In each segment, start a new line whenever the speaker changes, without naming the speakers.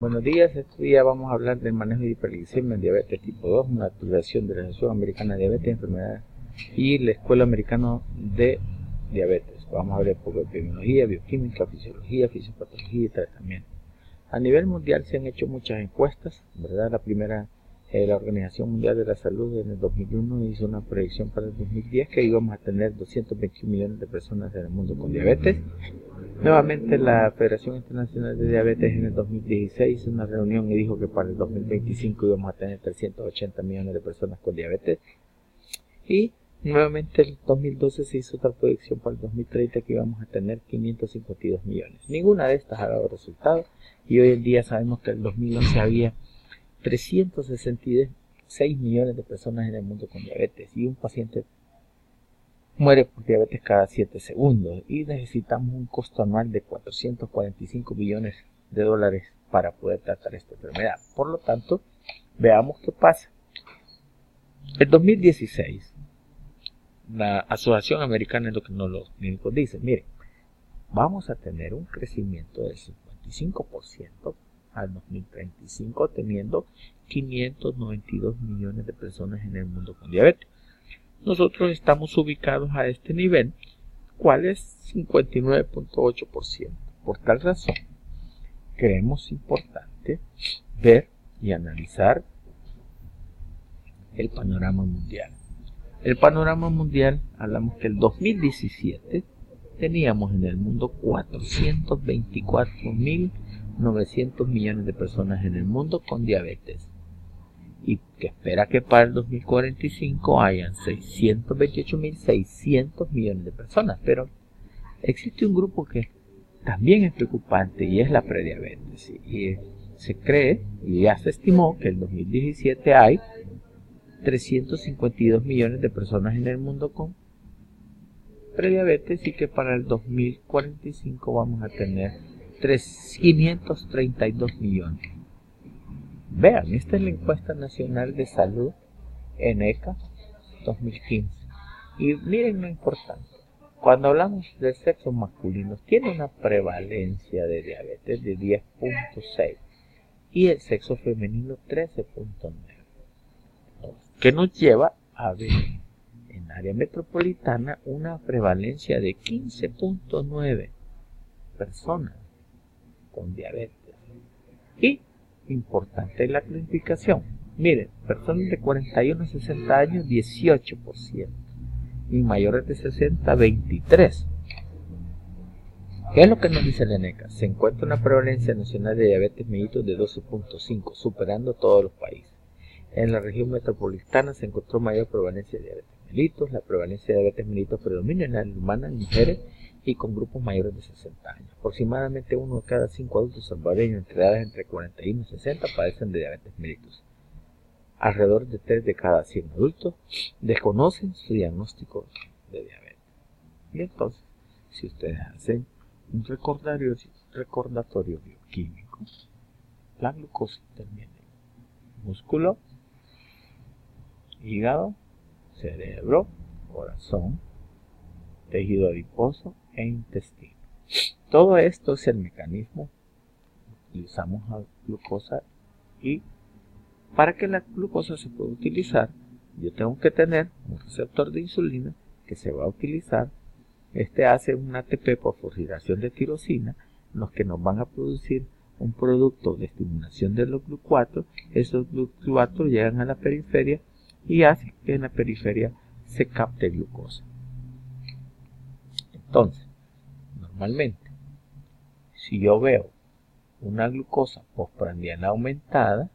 Buenos días, este día vamos a hablar del manejo de hiperglicemia en diabetes tipo 2, una actualización de la Asociación Americana de Diabetes, Enfermedades y la Escuela Americana de Diabetes. Vamos a ver un poco de epidemiología, bioquímica, fisiología, fisiopatología y tratamiento. A nivel mundial se han hecho muchas encuestas, ¿verdad? La primera, la Organización Mundial de la Salud en el 2001 hizo una proyección para el 2010 que íbamos a tener 221 millones de personas en el mundo con diabetes. Nuevamente la Federación Internacional de Diabetes en el 2016 hizo una reunión y dijo que para el 2025 íbamos a tener 380 millones de personas con diabetes. Y nuevamente en el 2012 se hizo otra proyección para el 2030 que íbamos a tener 552 millones. Ninguna de estas ha dado resultado y hoy en día sabemos que en el 2011 había 366 millones de personas en el mundo con diabetes y un paciente muere por diabetes cada 7 segundos y necesitamos un costo anual de 445 billones de dólares para poder tratar esta enfermedad. Por lo tanto, veamos qué pasa. En 2016, la Asociación Americana de Endocrinología Clínicos dice, miren, vamos a tener un crecimiento del 55% al 2035, teniendo 592 millones de personas en el mundo con diabetes. Nosotros estamos ubicados a este nivel, ¿cuál es 59.8%? Por tal razón, creemos importante ver y analizar el panorama mundial. El panorama mundial, hablamos que el 2017 teníamos en el mundo 424.900 millones de personas en el mundo con diabetes. Y que espera que para el 2045 hayan 628.600 millones de personas. Pero existe un grupo que también es preocupante y es la prediabetes. Y se cree y ya se estimó que en el 2017 hay 352 millones de personas en el mundo con prediabetes y que para el 2045 vamos a tener 532 millones. Vean, esta es la encuesta nacional de salud ENECA 2015. Y miren lo importante. Cuando hablamos del sexo masculino, tiene una prevalencia de diabetes de 10.6 y el sexo femenino 13.9. Que nos lleva a ver en área metropolitana una prevalencia de 15.9 personas con diabetes. Y importante la clasificación. Miren, personas de 41 a 60 años, 18%. Y mayores de 60, 23%. ¿Qué es lo que nos dice la ENECA? Se encuentra una prevalencia nacional de diabetes mellitus de 12.5, superando todos los países. En la región metropolitana se encontró mayor prevalencia de diabetes mellitus. La prevalencia de diabetes mellitus predomina en la humana, en mujeres y con grupos mayores de 60 años. Aproximadamente 1 de cada 5 adultos salvadoreños entre edades entre 41 y 60 padecen de diabetes mellitus. Alrededor de 3 de cada 100 adultos desconocen su diagnóstico de diabetes. Y entonces, si ustedes hacen un recordatorio bioquímico, la glucosa interviene en músculo, hígado, cerebro, corazón, tejido adiposo e intestino. Todo esto es el mecanismo. Utilizamos la glucosa y para que la glucosa se pueda utilizar, yo tengo que tener un receptor de insulina que se va a utilizar. Este hace un ATP por fosforilación de tirosina, los que nos van a producir un producto de estimulación de los GLUT4. Esos GLUT4 llegan a la periferia y hacen que en la periferia se capte glucosa. Entonces, normalmente, si yo veo una glucosa postprandial aumentada,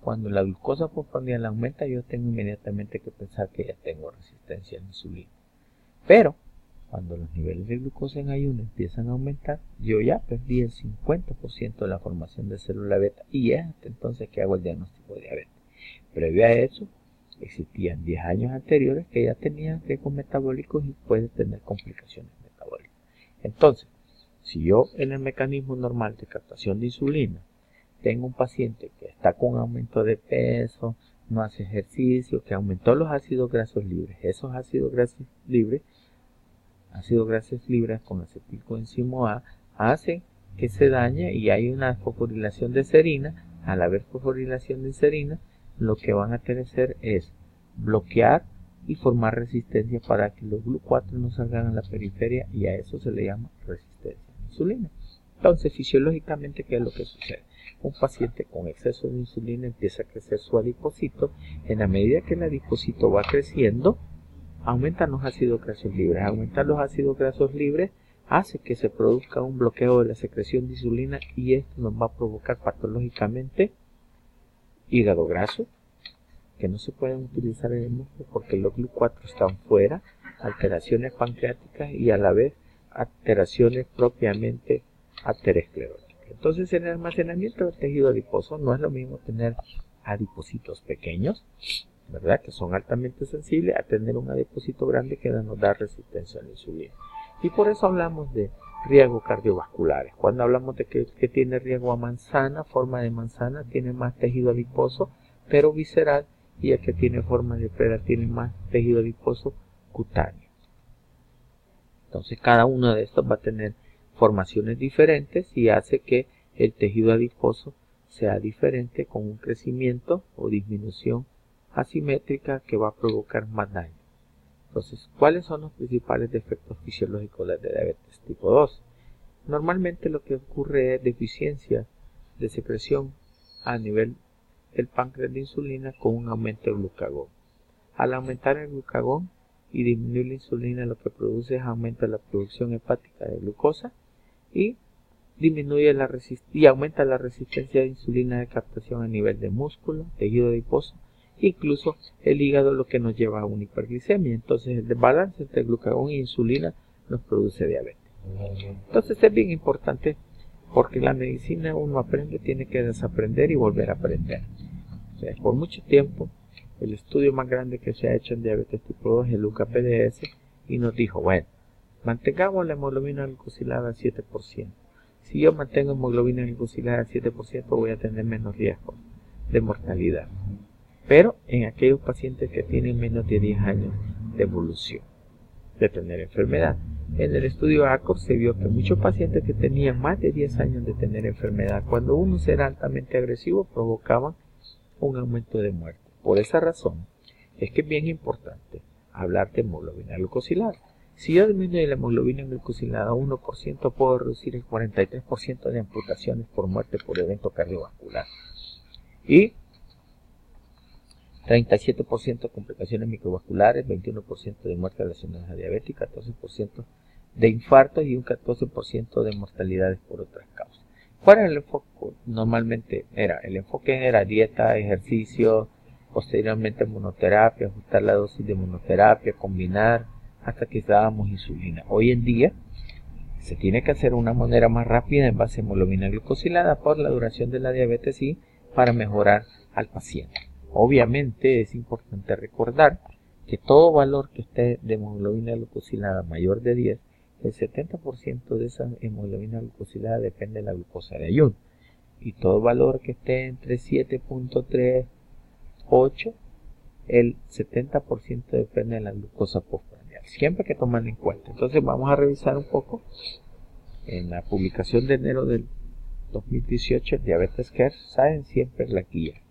cuando la glucosa postprandial aumenta, yo tengo inmediatamente que pensar que ya tengo resistencia a la insulina. Pero, cuando los niveles de glucosa en ayuno empiezan a aumentar, yo ya perdí el 50% de la formación de célula beta y es hasta entonces que hago el diagnóstico de diabetes. Previo a eso, existían 10 años anteriores que ya tenían riesgos metabólicos y pueden tener complicaciones metabólicas. Entonces, si yo en el mecanismo normal de captación de insulina tengo un paciente que está con aumento de peso, no hace ejercicio, que aumentó los ácidos grasos libres, esos ácidos grasos libres con acetilcoenzimo A hacen que se daña y hay una fosforilación de serina. Al haber fosforilación de serina, lo que van a tener es bloquear y formar resistencia para que los GLUT4 no salgan a la periferia, y a eso se le llama resistencia a la insulina. Entonces, fisiológicamente, ¿qué es lo que sucede? Un paciente con exceso de insulina empieza a crecer su adipocito. En la medida que el adipocito va creciendo, aumentan los ácidos grasos libres. Aumentar los ácidos grasos libres hace que se produzca un bloqueo de la secreción de insulina, y esto nos va a provocar patológicamente hígado graso, que no se pueden utilizar en el músculo porque los GLUT4 están fuera, alteraciones pancreáticas y a la vez alteraciones propiamente ateroscleróticas. Entonces, en el almacenamiento del tejido adiposo no es lo mismo tener adipocitos pequeños, ¿verdad?, que son altamente sensibles, a tener un adipocito grande que nos da resistencia a la insulina. Y por eso hablamos de riesgos cardiovasculares. Cuando hablamos de que tiene riesgo a manzana, forma de manzana, tiene más tejido adiposo, pero visceral, y el que tiene forma de pera tiene más tejido adiposo cutáneo. Entonces, cada uno de estos va a tener formaciones diferentes y hace que el tejido adiposo sea diferente, con un crecimiento o disminución asimétrica que va a provocar más daño. Entonces, ¿cuáles son los principales defectos fisiológicos de la diabetes tipo 2? Normalmente lo que ocurre es deficiencia de secreción a nivel del páncreas de insulina con un aumento del glucagón. Al aumentar el glucagón y disminuir la insulina, lo que produce es aumento de la producción hepática de glucosa y aumenta la resistencia de insulina de captación a nivel de músculo, tejido adiposo, incluso el hígado, lo que nos lleva a una hiperglicemia. Entonces, el desbalance entre glucagón e insulina nos produce diabetes. Entonces, es bien importante, porque la medicina uno aprende, tiene que desaprender y volver a aprender. O sea, por mucho tiempo, el estudio más grande que se ha hecho en diabetes tipo 2 es el UCA-PDS, y nos dijo, bueno, mantengamos la hemoglobina glicosilada al 7%. Si yo mantengo hemoglobina glicosilada al 7%, voy a tener menos riesgo de mortalidad. Pero en aquellos pacientes que tienen menos de 10 años de evolución, de tener enfermedad. En el estudio ACOR se vio que muchos pacientes que tenían más de 10 años de tener enfermedad, cuando uno era altamente agresivo, provocaban un aumento de muerte. Por esa razón es que es bien importante hablar de hemoglobina glucosilada. Si yo disminuyo la hemoglobina glucosilada a 1%, puedo reducir el 43% de amputaciones por muerte por evento cardiovascular y 37% de complicaciones microvasculares, 21% de muerte relacionadas a diabetes, 14% de infartos y un 14% de mortalidades por otras causas. ¿Cuál era el enfoque? Normalmente el enfoque era dieta, ejercicio, posteriormente monoterapia, ajustar la dosis de monoterapia, combinar hasta que dábamos insulina. Hoy en día se tiene que hacer una manera más rápida en base a hemoglobina glucosilada por la duración de la diabetes y para mejorar al paciente. Obviamente es importante recordar que todo valor que esté de hemoglobina glucosilada mayor de 10, el 70% de esa hemoglobina glucosilada depende de la glucosa de ayuno. Y todo valor que esté entre 7.3, 8, el 70% depende de la glucosa postprandial. Siempre hay que tomarlo en cuenta. Entonces vamos a revisar un poco. En la publicación de enero del 2018, el Diabetes Care, saben siempre la guía.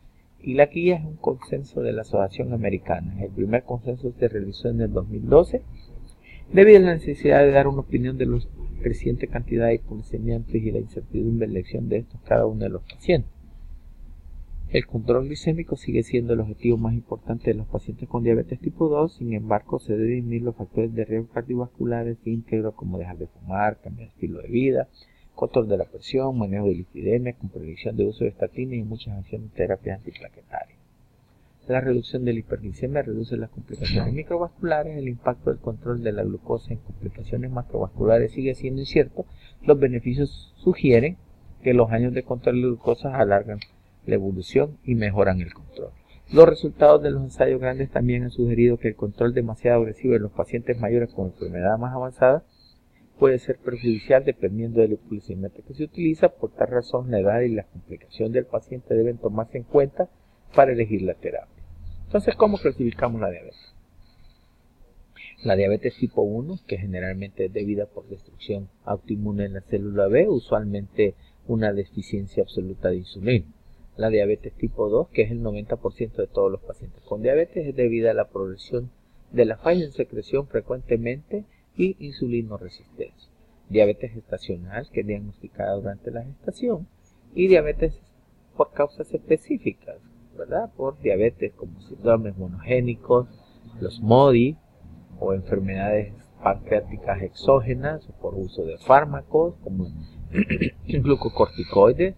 Y la guía es un consenso de la Asociación Americana. El primer consenso se realizó en el 2012 debido a la necesidad de dar una opinión de la creciente cantidad de hipoglicemiantes y la incertidumbre de elección de estos cada uno de los pacientes. El control glicémico sigue siendo el objetivo más importante de los pacientes con diabetes tipo 2, sin embargo se deben disminuir los factores de riesgo cardiovasculares íntegros como dejar de fumar, cambiar de estilo de vida, control de la presión, manejo de lipidemia, con prohibición de uso de estatina y muchas acciones de terapias antiplaquetarias. La reducción de la hiperglicemia reduce las complicaciones microvasculares. El impacto del control de la glucosa en complicaciones macrovasculares sigue siendo incierto. Los beneficios sugieren que los años de control de glucosa alargan la evolución y mejoran el control. Los resultados de los ensayos grandes también han sugerido que el control demasiado agresivo en los pacientes mayores con enfermedad más avanzada puede ser perjudicial dependiendo del hipoglicemiante que se utiliza. Por tal razón, la edad y la complicación del paciente deben tomarse en cuenta para elegir la terapia. Entonces, ¿cómo clasificamos la diabetes? La diabetes tipo 1, que generalmente es debida por destrucción autoinmune en la célula B, usualmente una deficiencia absoluta de insulina. La diabetes tipo 2, que es el 90% de todos los pacientes con diabetes, es debida a la progresión de la falla en secreción frecuentemente y insulinoresistencia. Diabetes gestacional, que es diagnosticada durante la gestación, y diabetes por causas específicas, ¿verdad? Por diabetes como síndromes monogénicos, los MODY, o enfermedades pancreáticas exógenas, o por uso de fármacos como glucocorticoides,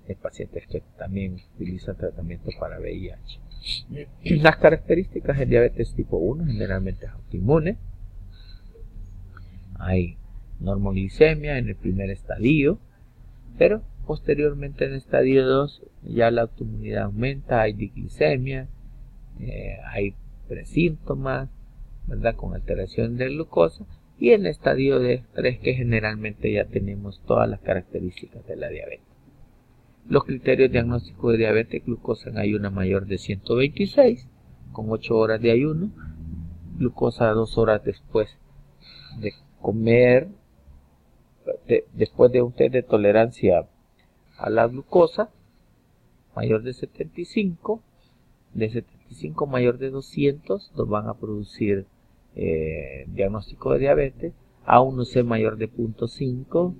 en pacientes que también utilizan tratamiento para VIH. Las características del diabetes tipo 1 generalmente es autoinmune. Hay normoglicemia en el primer estadio, pero posteriormente en el estadio 2 ya la autoinmunidad aumenta, hay diglicemia, hay presíntomas, ¿verdad?, con alteración de glucosa, y en el estadio de 3, que generalmente ya tenemos todas las características de la diabetes. Los criterios diagnósticos de diabetes: glucosa en ayuno mayor de 126, con 8 horas de ayuno, glucosa 2 horas después de comer, después de un test de tolerancia a la glucosa, mayor de 75, de 75 mayor de 200, nos van a producir diagnóstico de diabetes. A1C mayor de 0.5,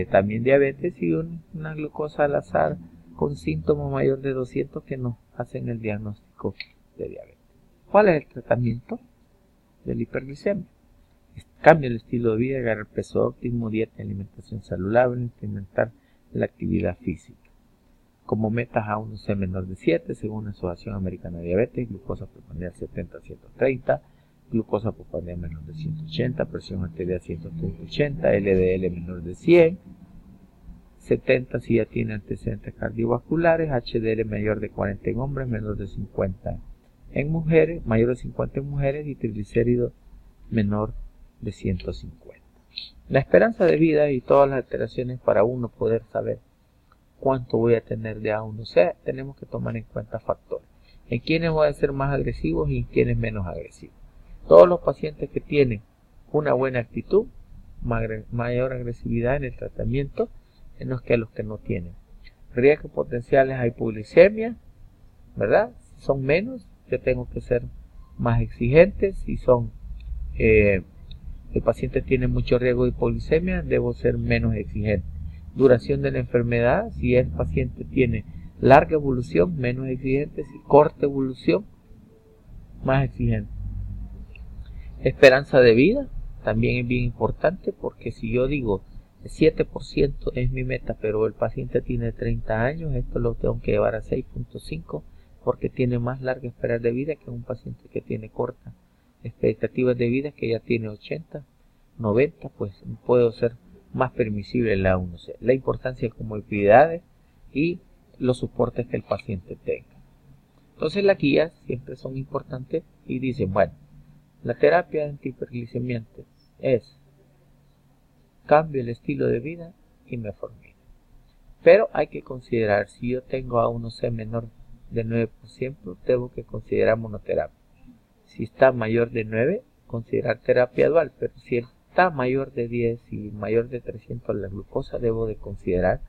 también diabetes, y una glucosa al azar con síntoma mayor de 200 que nos hacen el diagnóstico de diabetes. ¿Cuál es el tratamiento de la hiperglicemia? Cambio el estilo de vida, agarrar peso óptimo, dieta y alimentación saludable, incrementar la actividad física. Como metas A1C menor de 7, según la Asociación Americana de Diabetes, glucosa postprandial 70-130, glucosa postprandial menor de 180, presión arterial 130-80, LDL menor de 100, 70 si ya tiene antecedentes cardiovasculares, HDL mayor de 40 en hombres, menor de 50 en mujeres, mayor de 50 en mujeres, y triglicéridos menor de 150. La esperanza de vida y todas las alteraciones para uno poder saber cuánto voy a tener de A1C, tenemos que tomar en cuenta factores. En quienes voy a ser más agresivos y en quienes menos agresivos. Todos los pacientes que tienen una buena actitud, mayor agresividad en el tratamiento, menos que los que no tienen. Riesgos potenciales a hipoglicemia, ¿verdad? Si son menos, yo tengo que ser más exigente. Si son el paciente tiene mucho riesgo de hipoglicemia, debo ser menos exigente. Duración de la enfermedad: si el paciente tiene larga evolución, menos exigente; si corta evolución, más exigente. Esperanza de vida también es bien importante, porque si yo digo 7% es mi meta, pero el paciente tiene 30 años, esto lo tengo que llevar a 6.5, porque tiene más larga esperanza de vida que un paciente que tiene corta expectativas de vida, que ya tiene 80, 90, pues puedo ser más permisible en la A1C. La importancia de comorbilidades y los soportes que el paciente tenga. Entonces las guías siempre son importantes y dicen, bueno, la terapia antihiperglicemiante es cambio el estilo de vida y metformina. Pero hay que considerar, si yo tengo A1C menor de 9%, tengo que considerar monoterapia. Si está mayor de 9, considerar terapia dual, pero si está mayor de 10 y mayor de 300 la glucosa, debo de considerar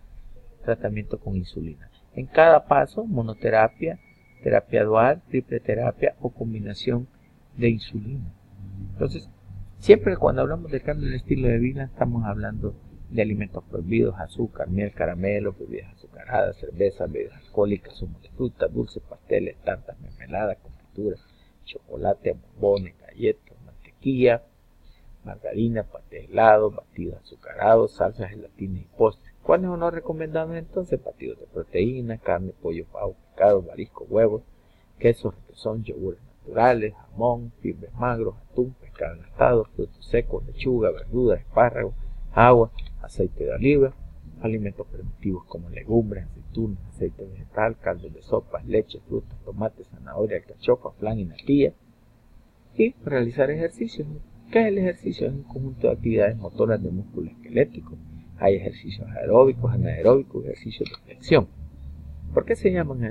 tratamiento con insulina. En cada paso, monoterapia, terapia dual, triple terapia o combinación de insulina. Entonces, siempre cuando hablamos de cambio en el estilo de vida, estamos hablando de alimentos prohibidos: azúcar, miel, caramelo, bebidas azucaradas, cerveza, bebidas alcohólicas, zumos de fruta, dulces, pasteles, tartas, mermeladas, confituras, chocolate, bombones, galletas, mantequilla, margarina, paté helado, batidos azucarados, salsas, gelatinas y postres. ¿Cuáles son los recomendados entonces? Batidos de proteína, carne, pollo, pavo, pescado, marisco, huevos, quesos, requesón, yogures naturales, jamón, fibres magros, atún, pescado enlatado, frutos secos, lechuga, verduras, espárragos, agua, aceite de oliva, alimentos primitivos como legumbres, aceitunas, aceite vegetal, caldos de sopas, leche, frutas, tomates, zanahoria, alcachofa, flan y natilla. Y realizar ejercicios. ¿Qué es el ejercicio? Es un conjunto de actividades motoras de músculo esquelético. Hay ejercicios aeróbicos, anaeróbicos, ejercicios de flexión. ¿Por qué se llaman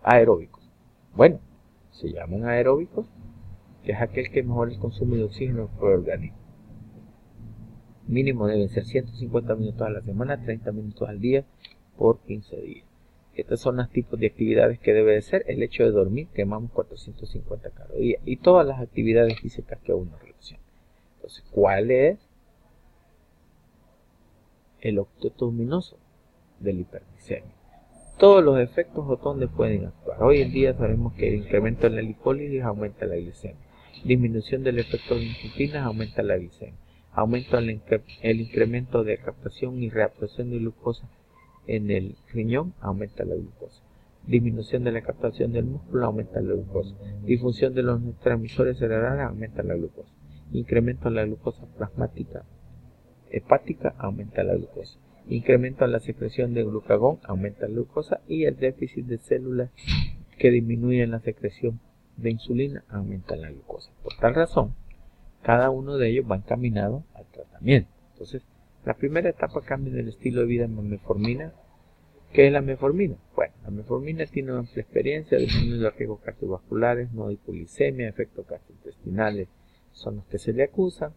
aeróbicos? Bueno, se llaman aeróbicos que es aquel que mejora el consumo de oxígeno por el organismo. Mínimo deben ser 150 minutos a la semana, 30 minutos al día por 15 días. Estos son los tipos de actividades que debe de ser. El hecho de dormir, quemamos 450 calorías y todas las actividades físicas que uno relaciona. Entonces, ¿cuál es el octeto luminoso de la hiperglicemia? Todos los efectos donde pueden actuar. Hoy en día sabemos que el incremento en la lipólisis aumenta la glicemia. Disminución del efecto de insulinas aumenta la glicemia. Aumenta el incremento de captación y reabsorción de glucosa en el riñón, aumenta la glucosa. Disminución de la captación del músculo, aumenta la glucosa. Disfunción de los neurotransmisores cerebrales, aumenta la glucosa. Incremento en la glucosa plasmática hepática, aumenta la glucosa. Incremento en la secreción de glucagón, aumenta la glucosa. Y el déficit de células que disminuyen la secreción de insulina, aumenta la glucosa. Por tal razón, cada uno de ellos va encaminado al tratamiento. Entonces, la primera etapa cambio del estilo de vida en metformina. ¿Qué es la metformina? Bueno, la metformina tiene una amplia experiencia, disminuye los riesgos cardiovasculares, no hipoglicemia, efectos gastrointestinales son los que se le acusan.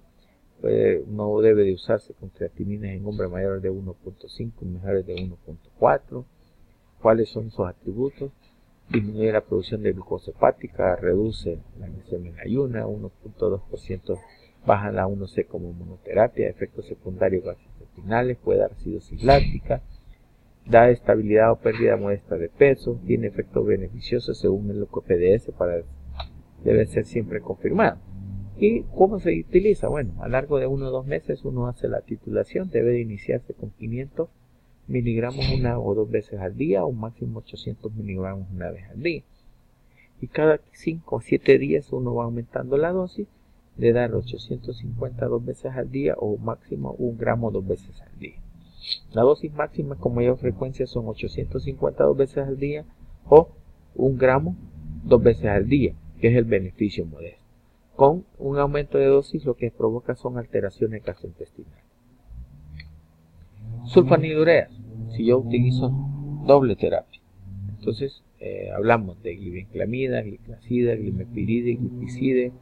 No debe de usarse con creatininas en hombres mayores de 1.5 y menores de 1.4. ¿Cuáles son sus atributos? Disminuye la producción de glucosa hepática, reduce la glicemia en ayuna, 1.2% baja la 1C como monoterapia, efectos secundarios gastrointestinales, puede dar acidosis láctica, da estabilidad o pérdida modesta de peso, tiene efectos beneficiosos según el OPDS, debe ser siempre confirmado. ¿Y cómo se utiliza? Bueno, a lo largo de 1 o 2 meses uno hace la titulación, debe de iniciarse con 500 miligramos 1 o 2 veces al día, o máximo 800 miligramos una vez al día. Y cada 5 o 7 días uno va aumentando la dosis, de dar 850 2 veces al día o máximo 1 gramo 2 veces al día. La dosis máxima con mayor frecuencia son 850 2 veces al día o 1 gramo 2 veces al día, que es el beneficio modesto. Con un aumento de dosis lo que provoca son alteraciones gastrointestinales. Sulfonilureas, si yo utilizo doble terapia, entonces hablamos de glibenclamida, gliclazida, glimepiride, glipizide,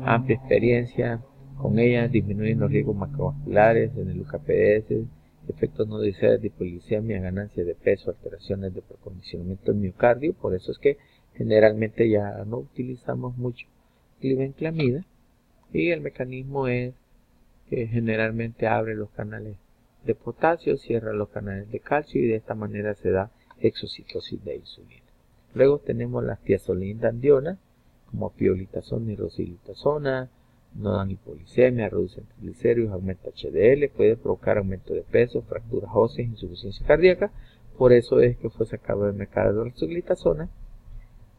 amplia experiencia con ellas, disminuyen los riesgos macrovasculares en el UKPS, efectos no deseados de hipoglicemia, ganancia de peso, alteraciones de precondicionamiento del miocardio. Por eso es que generalmente ya no utilizamos mucho glibenclamida, y el mecanismo es que generalmente abre los canales de potasio, cierra los canales de calcio y de esta manera se da exocitosis de insulina. Luego tenemos las tiazolidandionas como piolitazona y rosilitazona, no dan hipoglicemia, reducen triglicéridos, aumenta HDL, puede provocar aumento de peso, fracturas óseas, insuficiencia cardíaca. Por eso es que fue sacado del mercado de rosilitazona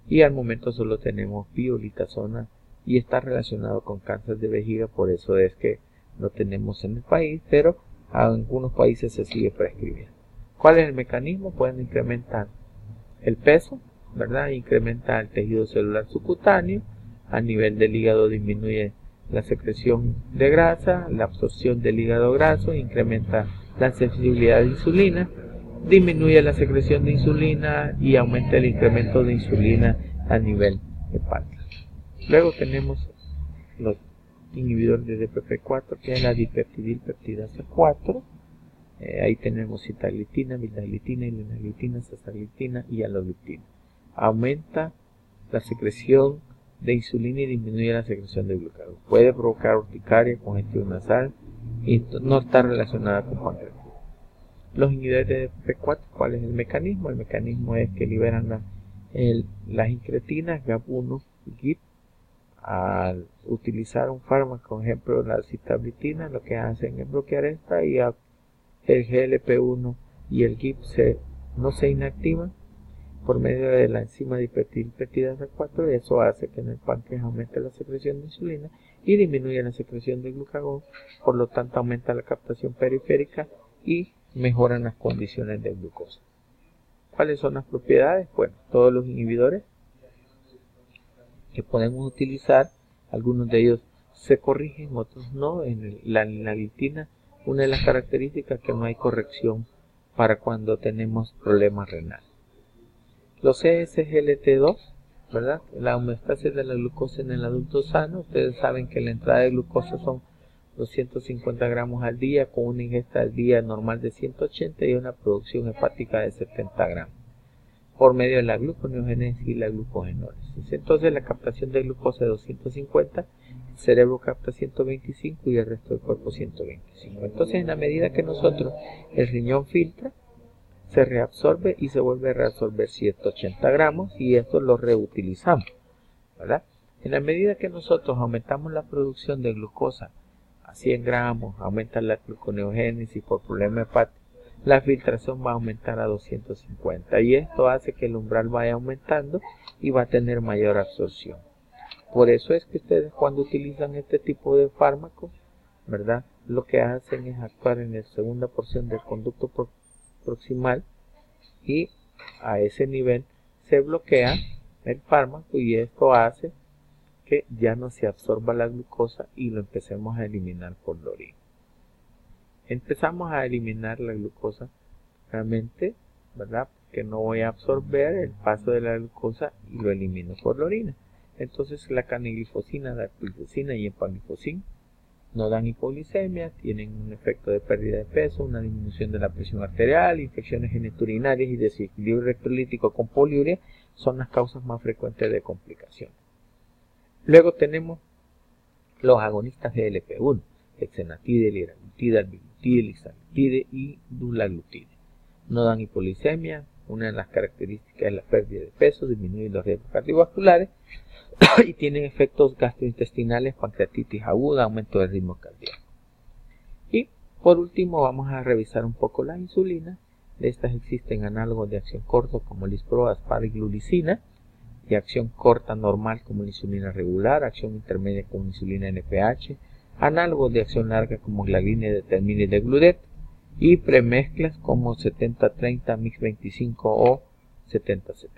y al momento solo tenemos piolitazona y está relacionado con cáncer de vejiga. Por eso es que lo tenemos en el país, pero en algunos países se sigue prescribiendo. ¿Cuál es el mecanismo? Pueden incrementar el peso, ¿verdad? Incrementa el tejido celular subcutáneo, a nivel del hígado disminuye la secreción de grasa, la absorción del hígado graso, incrementa la sensibilidad de insulina, disminuye la secreción de insulina y aumenta el incremento de insulina a nivel hepático. Luego tenemos los inhibidores de DPP4, que es la dipeptidilpeptidasa 4. Ahí tenemos sitaglitina, vildaglitina, linaglitina, sasaglitina y alogliptina. Aumenta la secreción de insulina y disminuye la secreción de glucagón. Puede provocar urticaria, congestión nasal y no está relacionada con pancreatitis. Los inhibidores de DPP4, ¿cuál es el mecanismo? El mecanismo es que liberan las incretinas GAP1 y GIP. Al utilizar un fármaco, por ejemplo la sitaglitina, lo que hacen es bloquear esta y el GLP1 y el GIP no se inactivan por medio de la enzima dipeptidilpeptidasa 4, y eso hace que en el páncreas aumente la secreción de insulina y disminuye la secreción de glucagón, por lo tanto aumenta la captación periférica y mejoran las condiciones de glucosa. ¿Cuáles son las propiedades? Bueno, todos los inhibidores que podemos utilizar, algunos de ellos se corrigen, otros no. En la linaglitina, una de las características es que no hay corrección para cuando tenemos problemas renales. Los SGLT2 ¿verdad? La homeostasis de la glucosa en el adulto sano. Ustedes saben que la entrada de glucosa son 250 gramos al día, con una ingesta al día normal de 180 y una producción hepática de 70 gramos por medio de la gluconeogénesis y la glucogenólisis. Entonces la captación de glucosa de 250, el cerebro capta 125 y el resto del cuerpo 125. Entonces en la medida que nosotros el riñón filtra, se reabsorbe y se vuelve a reabsorber 180 gramos y esto lo reutilizamos, ¿verdad? En la medida que nosotros aumentamos la producción de glucosa a 100 gramos, aumenta la gluconeogénesis por problema hepático, la filtración va a aumentar a 250 y esto hace que el umbral vaya aumentando y va a tener mayor absorción. Por eso es que ustedes cuando utilizan este tipo de fármacos, ¿verdad? Lo que hacen es actuar en la segunda porción del conducto proximal y a ese nivel se bloquea el fármaco y esto hace que ya no se absorba la glucosa y lo empecemos a eliminar por la orina. Empezamos a eliminar la glucosa realmente, ¿verdad? Que no voy a absorber el paso de la glucosa y lo elimino por la orina. Entonces la canaglifosina, la dapaglifosina y empaglifosina no dan hipoglicemia, tienen un efecto de pérdida de peso, una disminución de la presión arterial, infecciones geniturinarias y desequilibrio electrolítico con poliuria son las causas más frecuentes de complicaciones. Luego tenemos los agonistas de GLP-1, hexenatide, liraglutide, albiglutide, lisaglutide y dulaglutide. No dan hipoglicemia, una de las características es la pérdida de peso, disminuye los riesgos cardiovasculares y tienen efectos gastrointestinales, pancreatitis aguda, aumento del ritmo cardíaco. Y por último vamos a revisar un poco la insulina. De estas existen análogos de acción corta como lispro, asparaglucina, y acción corta normal como la insulina regular, acción intermedia como la insulina NPH, análogos de acción larga como glagrine, determine y degludet, y premezclas como 70-30, mix-25 o 70-70.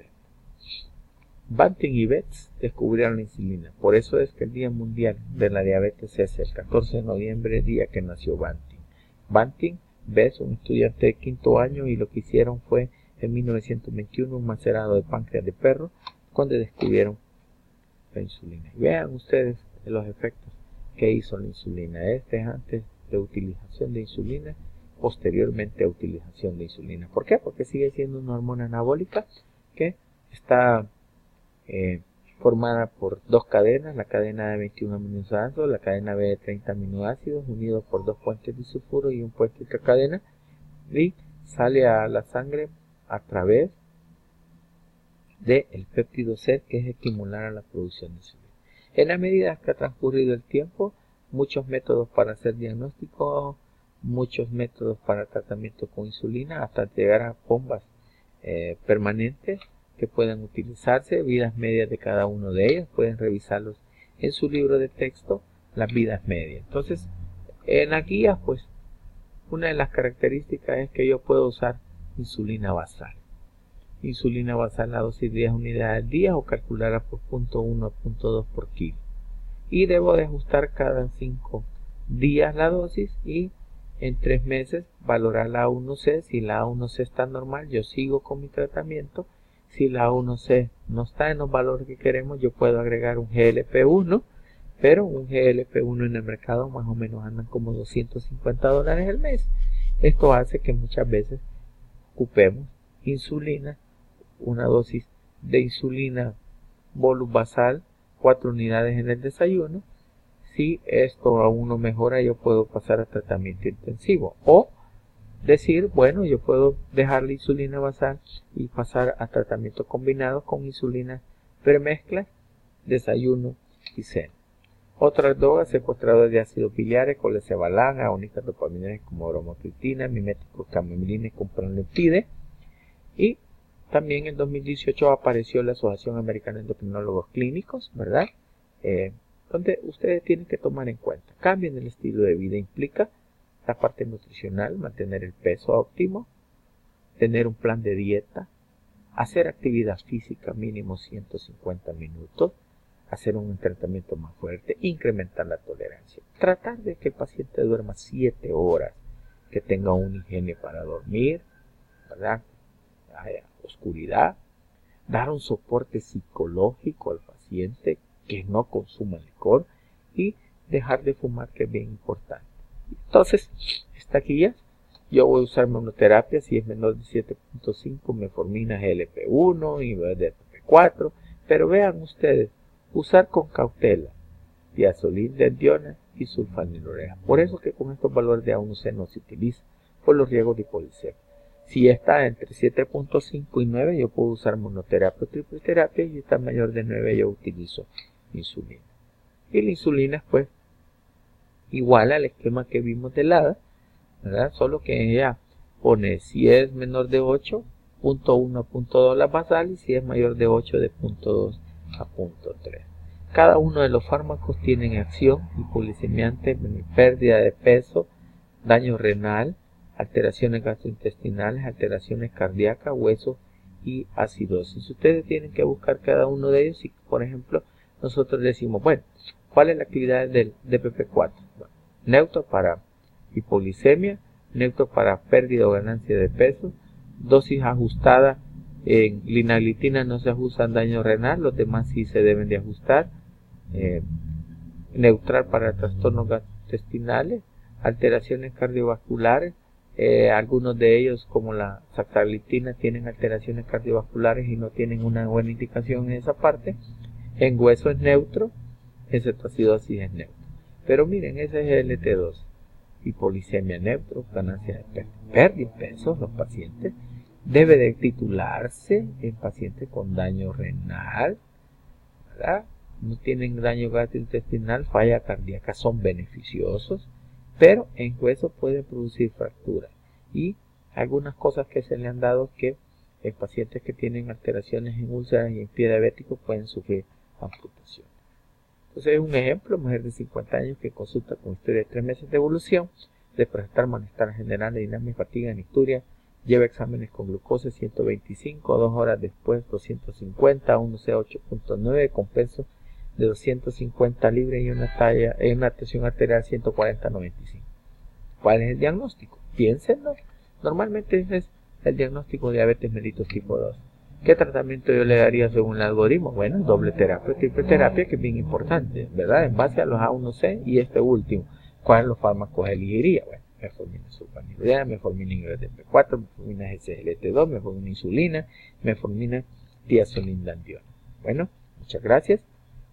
Banting y Betts descubrieron la insulina. Por eso es que el Día Mundial de la Diabetes es el 14 de noviembre, día que nació Banting. Banting, Betts, un estudiante de quinto año, y lo que hicieron fue en 1921 un macerado de páncreas de perro, donde descubrieron la insulina. Y vean ustedes los efectos que hizo la insulina. Este es antes de utilización de insulina, posteriormente a utilización de insulina. ¿Por qué? Porque sigue siendo una hormona anabólica que está formada por dos cadenas, la cadena de 21 aminoácidos, la cadena B de 30 aminoácidos, unidos por dos puentes disulfuro y un puente intracadena, y sale a la sangre a través del péptido C, que es estimular a la producción de insulina. En la medida que ha transcurrido el tiempo, muchos métodos para hacer diagnóstico, muchos métodos para tratamiento con insulina, hasta llegar a bombas permanentes que puedan utilizarse, vidas medias de cada uno de ellos, pueden revisarlos en su libro de texto, las vidas medias. Entonces, en la guía, pues, una de las características es que yo puedo usar insulina basal. Insulina basal a dosis de 10 unidades al día o calcularla por 0.1 a 0.2 por kilo. Y debo de ajustar cada 5 días la dosis y en 3 meses valorar la A1C. Si la A1C está normal, yo sigo con mi tratamiento. Si la A1C no está en los valores que queremos, yo puedo agregar un GLP-1, pero un GLP-1 en el mercado más o menos andan como $250 al mes. Esto hace que muchas veces ocupemos insulina, una dosis de insulina bolus basal, 4 unidades en el desayuno. Si esto aún no mejora, yo puedo pasar a tratamiento intensivo o decir, bueno, yo puedo dejar la insulina basal y pasar a tratamiento combinado con insulina premezcla, desayuno y cena. Otras drogas, secuestradores de ácidos biliares, colesevalan, agonistas dopaminergic como bromocriptina, miméticos camilina y compraleptide. Y también en 2018 apareció la Asociación Americana de Endocrinólogos Clínicos, ¿verdad? Donde ustedes tienen que tomar en cuenta. Cambio en el estilo de vida implica la parte nutricional, mantener el peso óptimo, tener un plan de dieta, hacer actividad física mínimo 150 minutos, hacer un tratamiento más fuerte, incrementar la tolerancia. Tratar de que el paciente duerma 7 horas, que tenga una higiene para dormir, ¿verdad? Haya oscuridad, dar un soporte psicológico al paciente, que no consuma licor y dejar de fumar, que es bien importante. Entonces, esta guía, yo voy a usar monoterapia si es menor de 7.5, metformina GLP-1 y DPP-4, pero vean ustedes, usar con cautela diazolidendionas y sulfanilurea. Por eso que con estos valores de A1C no se utiliza por los riesgos de hipoglicemia. Si está entre 7.5 y 9, yo puedo usar monoterapia o triple terapia, y si está mayor de 9, yo utilizo insulina. Y la insulina es pues igual al esquema que vimos de LADA, ¿verdad? Solo que ella pone, si es menor de 8, 0.1 a 0.2 la basal, y si es mayor de 8, de 0.2 a 0.3. Cada uno de los fármacos tienen acción hipoglicemiante, pérdida de peso, daño renal, alteraciones gastrointestinales, alteraciones cardíacas, huesos y acidosis. Ustedes tienen que buscar cada uno de ellos y, por ejemplo, nosotros decimos, bueno, ¿cuál es la actividad del DPP-4? Bueno, neutro para hipoglicemia, neutro para pérdida o ganancia de peso, dosis ajustada. En linaglitina no se ajusta en daño renal, los demás sí se deben de ajustar. Neutral para trastornos gastrointestinales, alteraciones cardiovasculares, algunos de ellos como la saxagliptina tienen alteraciones cardiovasculares y no tienen una buena indicación en esa parte. En hueso es neutro, en cetoacidosis es neutro. Pero miren, ese es el LT2, hipoglicemia neutro, ganancia de peso, pérdida de peso. Los pacientes debe de titularse en pacientes con daño renal, ¿verdad? No tienen daño gastrointestinal, falla cardíaca, son beneficiosos, pero en hueso puede producir fracturas. Y algunas cosas que se le han dado, que en pacientes que tienen alteraciones en úlceras y en pie diabético pueden sufrir amputación. Entonces es un ejemplo, mujer de 50 años que consulta con historia de 3 meses de evolución, de presentar malestar general, de dinamia, fatiga, nicturia, lleva exámenes con glucosa 125, 2 horas después 250, 1C 8.9, con peso de 250 libras y una tensión arterial 140/95. ¿Cuál es el diagnóstico? Piénsenlo. Normalmente ese es el diagnóstico de diabetes mellitus tipo 2. ¿Qué tratamiento yo le daría según el algoritmo? Bueno, doble terapia, triple terapia, que es bien importante, ¿verdad? En base a los A1C y este último, ¿cuáles los fármacos elegiría? Bueno, metformina sulfanilurea, metformina DPP-4, metformina SGLT2, metformina insulina, metformina diazolidendionas. Bueno, muchas gracias.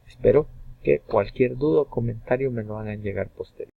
Espero que cualquier duda o comentario me lo hagan llegar posteriormente.